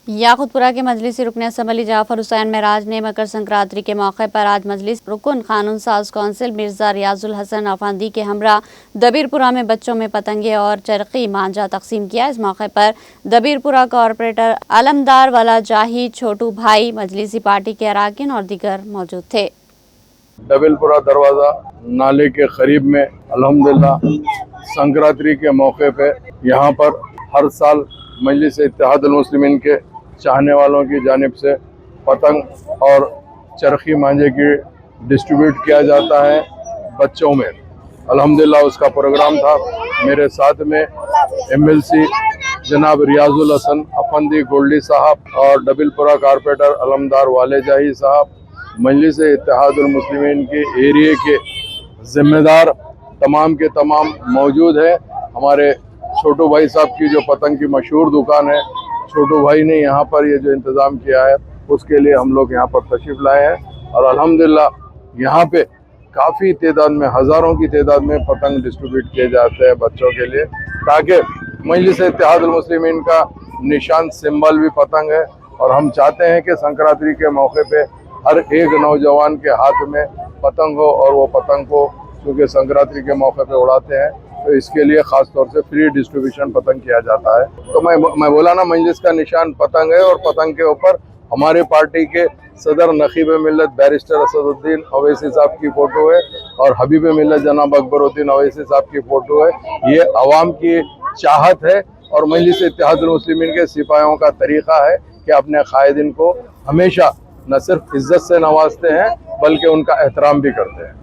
याकुतपुरा के मजलिसी रुकन असम्बली जाफर हुसैन महराज ने मकर संक्रांति के मौके पर आज मजलिस रुकन कानून साज कौंसिल मिर्जा रियाजुल हसन अफंदी के हमरा दबीरपुरा में बच्चों में पतंगे और चरखी मांझा तकसीम किया। इस मौके पर दबीरपुरा कॉरपोरेटर आलमदार वाला जाही, छोटू भाई, मजलिसी पार्टी के अराकीन और दीगर मौजूद थे। दबीरपुरा दरवाजा नाले के करीब में अल्हम्दुलिल्लाह संक्रांति के मौके पे यहाँ पर हर साल मजलिस इत्तेहादुल मुस्लिमीन के चाहने वालों की जानिब से पतंग और चरखी मांझे की डिस्ट्रीब्यूट किया जाता है बच्चों में। अल्हम्दुलिल्लाह उसका प्रोग्राम था। मेरे साथ में MLC जनाब रियाजुल हसन अफंदी गोल्डी साहब और दबीरपुरा कारपोरेटर आलमदार वाले जाही साहब, मजलिस इत्तेहादुल मुस्लिमीन के एरिए के जिम्मेदार तमाम के तमाम मौजूद है। हमारे छोटू भाई साहब की जो पतंग की मशहूर दुकान है, छोटू भाई ने यहाँ पर ये जो इंतज़ाम किया है उसके लिए हम लोग यहाँ पर तशरीफ़ लाए हैं और अल्हम्दुलिल्लाह यहाँ पे काफ़ी तादाद में, हज़ारों की तादाद में पतंग डिस्ट्रीब्यूट किए जाते हैं बच्चों के लिए, ताकि मजलिस इत्तेहादुल मुस्लिमीन का निशान सिंबल भी पतंग है। और हम चाहते हैं कि संक्रांति के मौके पे हर एक नौजवान के हाथ में पतंग हो और वो पतंग को क्योंकि संक्रांति के मौके पे उड़ाते हैं, तो इसके लिए ख़ास तौर से फ्री डिस्ट्रीब्यूशन पतंग किया जाता है। तो मैं बोला ना, मजलिस का निशान पतंग है और पतंग के ऊपर हमारे पार्टी के सदर नकीब मिल्लत बैरिस्टर असदुद्दीन अवैसी साहब की फ़ोटो है और हबीब मिल्लत जनाब अकबरुद्दीन अवैसी साहब की फ़ोटो है। ये अवाम की चाहत है और मजलिस इत्तेहादुल मुस्लिमीन के सिपाहियों का तरीक़ा है कि अपने कायदीन को हमेशा न सिर्फ इज़्ज़त से नवाजते हैं बल्कि उनका एहतराम भी करते हैं।